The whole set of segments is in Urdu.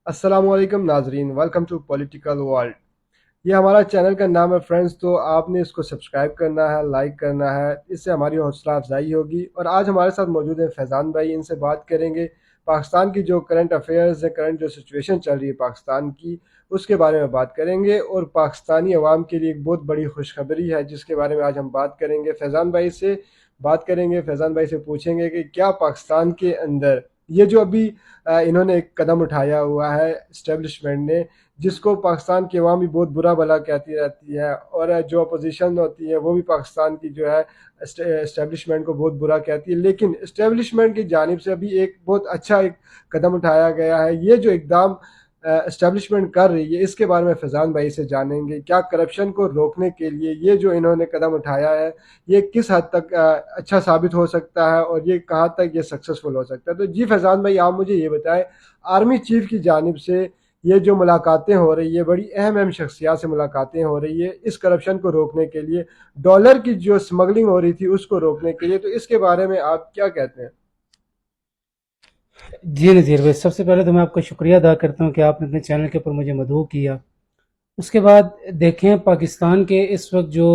السلام علیکم ناظرین، ویلکم ٹو پولیٹیکل ورلڈ۔ یہ ہمارا چینل کا نام ہے فرینڈز، تو آپ نے اس کو سبسکرائب کرنا ہے، لائک کرنا ہے، اس سے ہماری حوصلہ افزائی ہوگی۔ اور آج ہمارے ساتھ موجود ہیں فیضان بھائی، ان سے بات کریں گے پاکستان کی جو کرنٹ افیئرز ہیں، کرنٹ جو سچویشن چل رہی ہے پاکستان کی، اس کے بارے میں بات کریں گے۔ اور پاکستانی عوام کے لیے ایک بہت بڑی خوشخبری ہے جس کے بارے میں آج ہم بات کریں گے۔ فیضان بھائی سے بات کریں گے، فیضان بھائی سے پوچھیں گے کہ کیا پاکستان کے اندر یہ جو ابھی انہوں نے ایک قدم اٹھایا ہوا ہے اسٹیبلشمنٹ نے، جس کو پاکستان کی عوام بھی بہت برا بھلا کہتی رہتی ہے، اور جو اپوزیشن ہوتی ہے وہ بھی پاکستان کی جو ہے اسٹیبلشمنٹ کو بہت برا کہتی ہے، لیکن اسٹیبلشمنٹ کی جانب سے ابھی ایک بہت اچھا ایک قدم اٹھایا گیا ہے۔ یہ جو اقدام اسٹیبلشمنٹ کر رہی ہے، اس کے بارے میں فیضان بھائی سے جانیں گے۔ کیا کرپشن کو روکنے کے لیے یہ جو انہوں نے قدم اٹھایا ہے، یہ کس حد تک اچھا ثابت ہو سکتا ہے، اور یہ کہاں تک یہ سکسیسفل ہو سکتا ہے؟ تو جی فیضان بھائی، آپ مجھے یہ بتائیں، آرمی چیف کی جانب سے یہ جو ملاقاتیں ہو رہی ہے، بڑی اہم شخصیات سے ملاقاتیں ہو رہی ہے اس کرپشن کو روکنے کے لیے، ڈالر کی جو سمگلنگ ہو رہی تھی اس کو روکنے کے لیے، تو اس کے بارے میں آپ کیا کہتے ہیں؟ جی نذیر بھائی، سب سے پہلے تو میں آپ کا شکریہ ادا کرتا ہوں کہ آپ نے اپنے چینل کے اوپر مجھے مدعو کیا۔ اس کے بعد دیکھیں، پاکستان کے اس وقت جو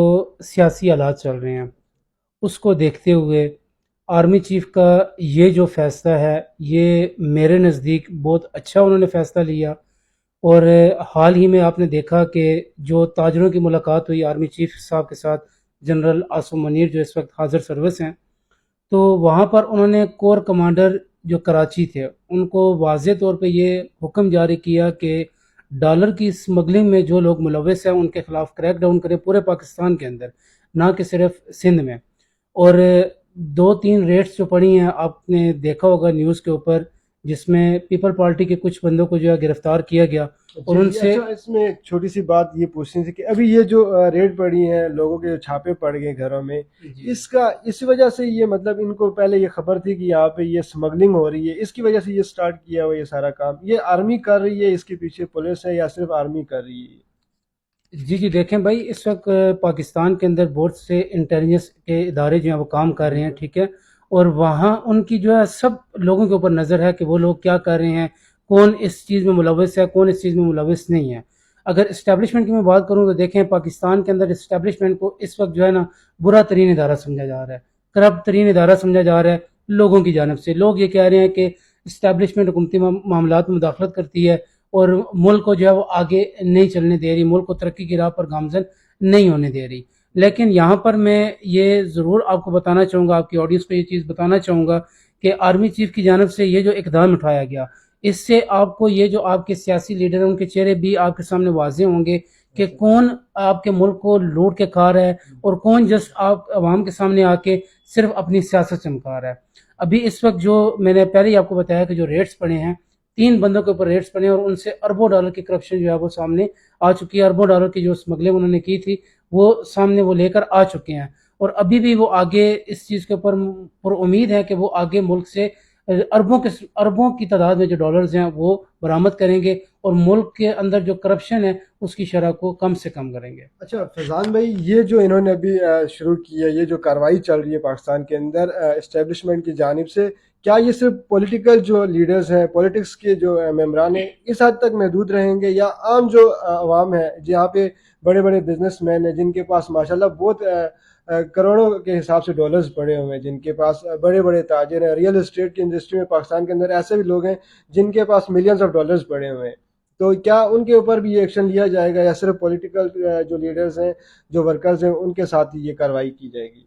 سیاسی حالات چل رہے ہیں اس کو دیکھتے ہوئے آرمی چیف کا یہ جو فیصلہ ہے، یہ میرے نزدیک بہت اچھا انہوں نے فیصلہ لیا۔ اور حال ہی میں آپ نے دیکھا کہ جو تاجروں کی ملاقات ہوئی آرمی چیف صاحب کے ساتھ، جنرل عاصم منیر جو اس وقت حاضر سروس ہیں، تو وہاں پر انہوں نے کور کمانڈر جو کراچی تھے ان کو واضح طور پہ یہ حکم جاری کیا کہ ڈالر کی اسمگلنگ میں جو لوگ ملوث ہیں ان کے خلاف کریک ڈاؤن کریں پورے پاکستان کے اندر، نہ کہ صرف سندھ میں۔ اور دو تین ریٹس جو پڑی ہیں آپ نے دیکھا ہوگا نیوز کے اوپر، جس میں پیپل پارٹی کے کچھ بندوں کو جو ہے گرفتار کیا گیا اور جی ان جی، سے اچھا، اس میں ایک چھوٹی سی بات یہ پوچھنی تھی کہ ابھی یہ جو ریڈ پڑی ہیں، لوگوں کے جو چھاپے پڑ گئے گھروں میں، جی اس وجہ سے یہ مطلب ان کو پہلے یہ خبر تھی کہ یہاں پہ یہ سمگلنگ ہو رہی ہے، اس کی وجہ سے یہ سٹارٹ کیا ہوا یہ سارا کام، یہ آرمی کر رہی ہے، اس کے پیچھے پولیس ہے، یا صرف آرمی کر رہی ہے؟ جی جی، دیکھیں بھائی، اس وقت پاکستان کے اندر بہت سے انٹیلیجنس کے ادارے جو ہیں وہ کام کر رہے ہیں، ٹھیک ہے، اور وہاں ان کی جو ہے سب لوگوں کے اوپر نظر ہے کہ وہ لوگ کیا کر رہے ہیں، کون اس چیز میں ملوث ہے، کون اس چیز میں ملوث نہیں ہے۔ اگر اسٹیبلشمنٹ کی میں بات کروں تو دیکھیں، پاکستان کے اندر اسٹیبلشمنٹ کو اس وقت جو ہے نا برا ترین ادارہ سمجھا جا رہا ہے، کرپٹ ترین ادارہ سمجھا جا رہا ہے لوگوں کی جانب سے۔ لوگ یہ کہہ رہے ہیں کہ اسٹیبلشمنٹ حکومتی معاملات میں مداخلت کرتی ہے اور ملک کو جو ہے وہ آگے نہیں چلنے دے رہی، ملک کو ترقی کی راہ پر گامزن نہیں ہونے دے رہی۔ لیکن یہاں پر میں یہ ضرور آپ کو بتانا چاہوں گا، آپ کی آڈینس کو یہ چیز بتانا چاہوں گا کہ آرمی چیف کی جانب سے یہ جو اقدام اٹھایا گیا، اس سے آپ کو یہ جو آپ کے سیاسی لیڈر ہیں ان کے چہرے بھی آپ کے سامنے واضح ہوں گے کہ کون آپ کے ملک کو لوٹ کے کھا رہا ہے اور کون جسٹ آپ عوام کے سامنے آ کے صرف اپنی سیاست چمکا رہا ہے۔ ابھی اس وقت جو میں نے پہلے ہی آپ کو بتایا کہ جو ریٹس پڑے ہیں، تین بندوں کے اوپر ریٹس پڑے ہیں اور ان سے اربوں ڈالر کی کرپشن جو ہے وہ سامنے آ چکی ہے، اربوں ڈالر کی جو اسمگلنگ انہوں نے کی تھی وہ سامنے وہ لے کر آ چکے ہیں، اور ابھی بھی وہ آگے اس چیز کے اوپر پر امید ہے کہ وہ آگے ملک سے اربوں کی تعداد میں جو ڈالرز ہیں وہ برآمد کریں گے اور ملک کے اندر جو کرپشن ہے اس کی شرح کو کم سے کم کریں گے۔ اچھا فیضان بھائی، یہ جو انہوں نے ابھی شروع کی ہے، یہ جو کارروائی چل رہی ہے پاکستان کے اندر اسٹیبلشمنٹ کی جانب سے، کیا یہ صرف پولیٹیکل جو لیڈرز ہیں، پولیٹکس کے جو ممبران ہیں، اس حد تک محدود رہیں گے، یا عام جو عوام ہے جہاں پہ بڑے بڑے بزنس مین ہیں جن کے پاس ماشاءاللہ بہت کروڑوں کے حساب سے ڈالرز پڑے ہوئے ہیں، جن کے پاس بڑے بڑے تاجر ہیں، ریئل اسٹیٹ کی انڈسٹری میں پاکستان کے اندر ایسے بھی لوگ ہیں جن کے پاس ملینز آف ڈالرز پڑے ہوئے ہیں، تو کیا ان کے اوپر بھی یہ ایکشن لیا جائے گا، یا صرف پولیٹیکل جو لیڈرز ہیں، جو ورکرز ہیں، ان کے ساتھ ہی یہ کارروائی کی جائے گی؟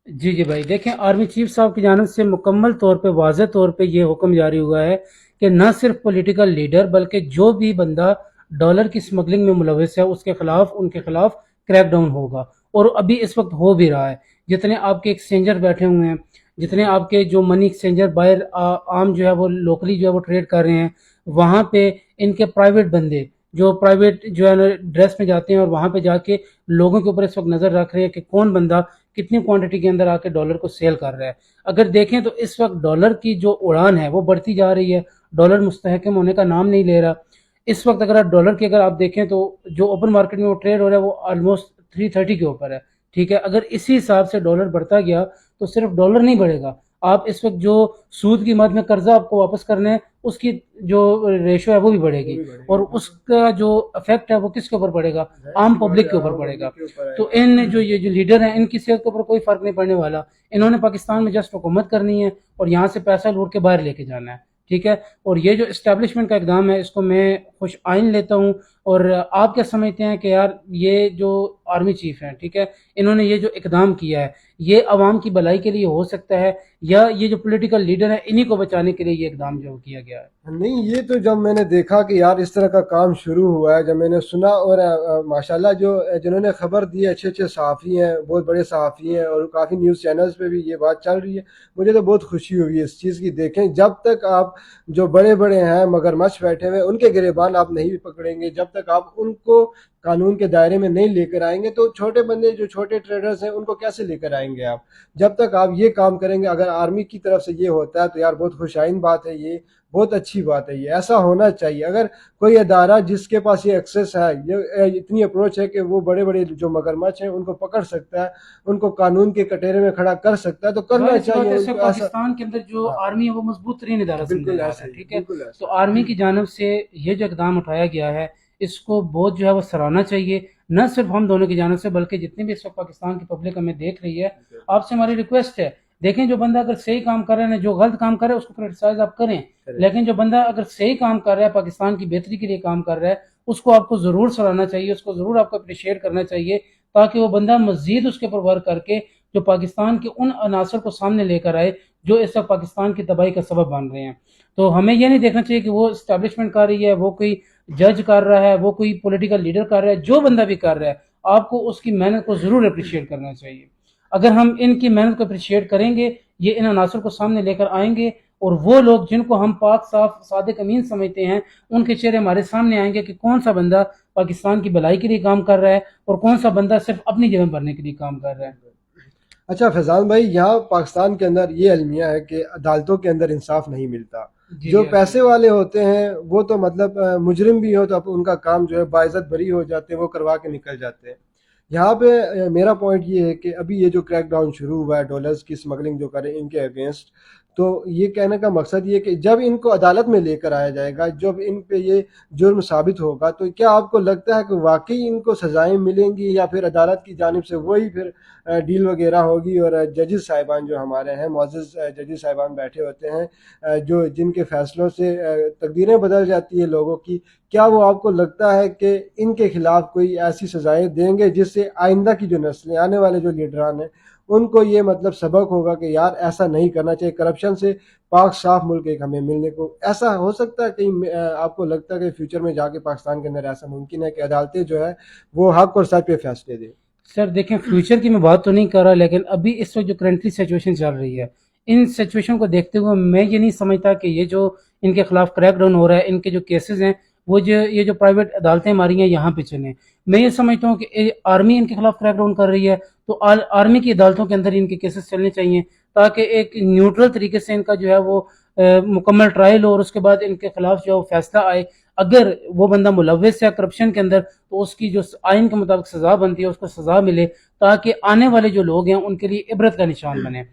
جی جی بھائی، دیکھیں، آرمی چیف صاحب کی جانب سے مکمل طور پہ واضح طور پہ یہ حکم جاری ہوا ہے کہ نہ صرف پولیٹیکل لیڈر بلکہ جو بھی بندہ ڈالر کی سمگلنگ میں ملوث ہے اس کے خلاف، ان کے خلاف کریک ڈاؤن ہوگا، اور ابھی اس وقت ہو بھی رہا ہے۔ جتنے آپ کے ایکسچینجر بیٹھے ہوئے ہیں، جتنے آپ کے جو منی ایکسچینجر باہر عام جو ہے وہ لوکلی جو ہے وہ ٹریڈ کر رہے ہیں، وہاں پہ ان کے پرائیویٹ بندے جو پرائیویٹ جو ہے نا ڈریس میں جاتے ہیں اور وہاں پہ جا کے لوگوں کے اوپر اس وقت نظر رکھ رہے ہیں کہ کون بندہ کتنی کوانٹٹی کے اندر آ کے ڈالر کو سیل کر رہا ہے۔ اگر دیکھیں تو اس وقت ڈالر کی جو اڑان ہے وہ بڑھتی جا رہی ہے، ڈالر مستحکم ہونے کا نام نہیں لے رہا۔ اس وقت اگر آپ ڈالر کی اگر آپ دیکھیں تو جو اوپن مارکیٹ میں وہ ٹریڈ ہو رہا ہے وہ آلموسٹ 330 کے اوپر ہے، ٹھیک ہے۔ اگر اسی حساب سے ڈالر بڑھتا گیا تو صرف ڈالر نہیں بڑھے گا، آپ اس وقت جو سود کی مد میں قرضہ آپ کو واپس کرنا ہے اس کی جو ریشو ہے وہ بھی بڑھے گی، اور اس کا جو افیکٹ ہے وہ کس کے اوپر پڑے گا؟ عام پبلک کے اوپر پڑے گا۔ تو یہ جو لیڈر ہیں ان کی صحت کے اوپر کوئی فرق نہیں پڑنے والا، انہوں نے پاکستان میں جسٹ حکومت کرنی ہے اور یہاں سے پیسہ لوٹ کے باہر لے کے جانا ہے، ٹھیک ہے۔ اور یہ جو اسٹیبلشمنٹ کا اقدام ہے اس کو میں خوش آئین لیتا ہوں۔ اور آپ کیا سمجھتے ہیں کہ یار یہ جو آرمی چیف ہیں، ٹھیک ہے، انہوں نے یہ جو اقدام کیا ہے یہ عوام کی بھلائی کے لیے ہو سکتا ہے، یا یہ جو پولیٹیکل لیڈر ہیں انہی کو بچانے کے لیے یہ اقدام جو کیا گیا ہے؟ نہیں، یہ تو جب میں نے دیکھا کہ یار اس طرح کا کام شروع ہوا ہے، جب میں نے سنا، اور ماشاءاللہ جنہوں نے خبر دی ہے اچھے اچھے صحافی ہیں، بہت بڑے صحافی ہیں، اور کافی نیوز چینلز پہ بھی یہ بات چل رہی ہے، مجھے تو بہت خوشی ہوئی ہے اس چیز کی۔ دیکھیں، جب تک آپ جو بڑے بڑے ہیں مگرمچھ بیٹھے ہوئے ان کے گریبان آپ نہیں پکڑیں گے، جب تک آپ ان کو قانون کے دائرے میں نہیں لے کر آئیں گے، تو چھوٹے بندے جو چھوٹے ٹریڈرز ہیں ان کو کیسے لے کر آئیں گے آپ؟ جب تک آپ یہ کام کریں گے، اگر آرمی کی طرف سے یہ ہوتا ہے تو یار بہت خوش آئین بات ہے، یہ بہت اچھی بات ہے، یہ ایسا ہونا چاہیے۔ اگر کوئی ادارہ جس کے پاس یہ ایکسیس ہے، یہ اتنی اپروچ ہے کہ وہ بڑے بڑے جو مگرمچھ ہیں ان کو پکڑ سکتا ہے، ان کو قانون کے کٹہرے میں کھڑا کر سکتا ہے، تو کرنا چاہیے ان کو۔ ایسا پاکستان کے اندر جو آرمی ہے وہ مضبوط ترین ادارہ سمجھا بالکل جا رہا ایسا ہے، ہی، ٹھیک ہے۔ بالکل ایسا تو آرمی کی جانب سے یہ جو اقدام اٹھایا گیا ہے اس کو بہت جو ہے وہ سراہنا چاہیے، نہ صرف ہم دونوں کی جانب سے بلکہ جتنے بھی اس وقت پاکستان کی پبلک ہمیں دیکھ رہی ہے، آپ سے ہماری ریکویسٹ ہے، دیکھیں جو بندہ اگر صحیح کام کر رہا ہے، جو غلط کام کر رہا ہے اس کو کرٹیسائز آپ کریں، لیکن جو بندہ اگر صحیح کام کر رہا ہے، پاکستان کی بہتری کے لیے کام کر رہا ہے، اس کو آپ کو ضرور سراہنا چاہیے، اس کو ضرور آپ کو اپریشیٹ کرنا چاہیے، تاکہ وہ بندہ مزید اس کے اوپر ورک کر کے جو پاکستان کے ان عناصر کو سامنے لے کر آئے جو اس وقت پاکستان کی تباہی کا سبب بن رہے ہیں۔ تو ہمیں یہ نہیں دیکھنا چاہیے کہ وہ اسٹیبلشمنٹ کر رہی ہے، وہ کوئی جج کر رہا ہے، وہ کوئی پولیٹیکل لیڈر کر رہا ہے، جو بندہ بھی کر رہا ہے آپ کو اس کی محنت کو ضرور اپریشیٹ کرنا چاہیے۔ اگر ہم ان کی محنت کو اپریشیٹ کریں گے، یہ ان عناصر کو سامنے لے کر آئیں گے، اور وہ لوگ جن کو ہم پاک صاف صادق امین سمجھتے ہیں ان کے چہرے ہمارے سامنے آئیں گے کہ کون سا بندہ پاکستان کی بھلائی کے لیے کام کر رہا ہے اور کون سا بندہ صرف اپنی جگہ بھرنے کے لیے کام کر رہا ہے۔ اچھا فیضان بھائی، یہاں پاکستان کے اندر یہ المیہ ہے کہ عدالتوں کے اندر انصاف نہیں ملتا۔ جو پیسے والے ہوتے ہیں وہ تو مطلب مجرم بھی ہو تو ان کا کام جو ہے باعزت بری ہو جاتے ہیں، وہ کروا کے نکل جاتے ہیں۔ یہاں پہ میرا پوائنٹ یہ ہے کہ ابھی یہ جو کریک ڈاؤن شروع ہوا ہے ڈالرز کی اسمگلنگ جو کریں ان کے اگینسٹ، تو یہ کہنے کا مقصد یہ کہ جب ان کو عدالت میں لے کر آیا جائے گا، جب ان پہ یہ جرم ثابت ہوگا، تو کیا آپ کو لگتا ہے کہ واقعی ان کو سزائیں ملیں گی، یا پھر عدالت کی جانب سے وہی پھر ڈیل وغیرہ ہوگی، اور ججز صاحبان جو ہمارے ہیں معزز ججز صاحبان بیٹھے ہوتے ہیں جو جن کے فیصلوں سے تقدیریں بدل جاتی ہیں لوگوں کی، کیا وہ آپ کو لگتا ہے کہ ان کے خلاف کوئی ایسی سزائیں دیں گے جس سے آئندہ کی جو نسلیں، آنے والے جو لیڈران ہیں، ان کو یہ مطلب سبق ہوگا کہ یار ایسا نہیں کرنا چاہیے، کرپشن سے پاک صاف ملک ایک ہمیں ملنے کو؟ ایسا ہو سکتا ہے کہیں آپ کو لگتا ہے کہ فیوچر میں جا کے پاکستان کے اندر ایسا ممکن ہے کہ عدالتیں جو ہے وہ حق اور سچ پہ فیصلے دیں؟ سر دیکھیں، فیوچر کی میں بات تو نہیں کر رہا، لیکن ابھی اس وقت جو کرنٹلی سچویشن چل رہی ہے ان سچویشن کو دیکھتے ہوئے میں یہ نہیں سمجھتا کہ یہ جو ان کے خلاف کریک ڈاؤن ہو رہا ہے، ان کے جو کیسز ہیں وہ یہ جو پرائیویٹ عدالتیں ہماری ہیں یہاں پہ چلیں۔ میں یہ سمجھتا ہوں کہ آرمی ان کے خلاف کریک ڈاؤن کر رہی ہے تو آرمی کی عدالتوں کے اندر ان کے کیسز چلنے چاہیے، تاکہ ایک نیوٹرل طریقے سے ان کا جو ہے وہ مکمل ٹرائل ہو، اور اس کے بعد ان کے خلاف جو ہے وہ فیصلہ آئے۔ اگر وہ بندہ ملوث ہے کرپشن کے اندر تو اس کی جو آئین کے مطابق سزا بنتی ہے اس کو سزا ملے، تاکہ آنے والے جو لوگ ہیں ان کے لیے عبرت کا نشان بنے۔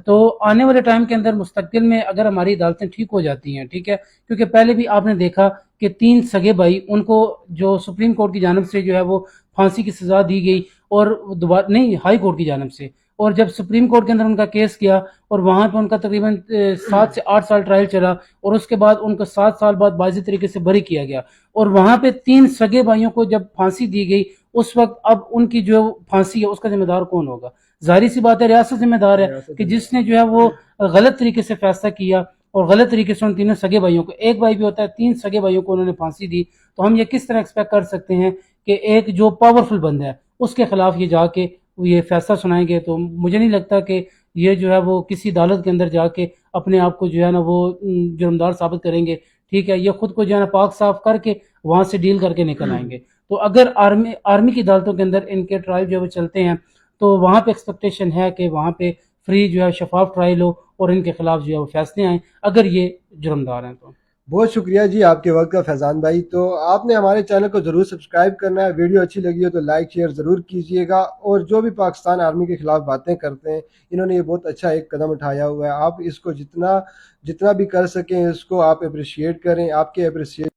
تو آنے والے ٹائم کے اندر مستقبل میں اگر ہماری عدالتیں ٹھیک ہو جاتی ہیں، ٹھیک ہے، کیونکہ پہلے بھی آپ نے دیکھا کہ 3 سگے بھائی ان کو جو سپریم کورٹ کی جانب سے جو ہے وہ پھانسی کی سزا دی گئی، اور دوبارہ نہیں، ہائی کورٹ کی جانب سے، اور جب سپریم کورٹ کے اندر ان کا کیس کیا اور وہاں پہ ان کا تقریباً 7 سے 8 سال ٹرائل چلا، اور اس کے بعد ان کو 7 سال بعد باضابطہ طریقے سے بری کیا گیا، اور وہاں پہ 3 سگے بھائیوں کو جب پھانسی دی گئی، اس وقت اب ان کی جو پھانسی ہے اس کا ذمہ دار کون ہوگا؟ ظاہری سی بات ہے ریاست ذمہ دار ہے کہ جس نے جو ہے وہ غلط طریقے سے فیصلہ کیا اور غلط طریقے سے ان 3 سگے بھائیوں کو، ایک بھائی بھی ہوتا ہے، 3 سگے بھائیوں کو انہوں نے پھانسی دی، تو ہم یہ کس طرح ایکسپیکٹ کر سکتے ہیں کہ ایک جو پاورفل بندہ ہے اس کے خلاف یہ جا کے یہ فیصلہ سنائیں گے؟ تو مجھے نہیں لگتا کہ یہ جو ہے وہ کسی عدالت کے اندر جا کے اپنے آپ کو جو ہے نا وہ جرمدار ثابت کریں گے، ٹھیک ہے، یہ خود کو جو ہے نا پاک صاف کر کے وہاں سے ڈیل کر کے نکل آئیں گے۔ تو اگر آرمی کی عدالتوں کے اندر ان کے ٹرائل جو ہے وہ چلتے ہیں تو وہاں پہ ایکسپیکٹیشن ہے کہ وہاں پہ فری جو ہے شفاف ٹرائل ہو اور ان کے خلاف جو ہے وہ فیصلے آئیں اگر یہ جرمدار ہیں تو۔ بہت شکریہ جی آپ کے وقت کا فیضان بھائی. تو آپ نے ہمارے چینل کو ضرور سبسکرائب کرنا ہے. ویڈیو اچھی لگی ہو تو لائک شیئر ضرور کیجیے گا. اور جو بھی پاکستان آرمی کے خلاف باتیں کرتے ہیں، انہوں نے یہ بہت اچھا ایک قدم اٹھایا ہوا ہے. آپ اس کو جتنا بھی کر سکیں اس کو آپ اپریشیٹ کریں. آپ کے اپریشیٹ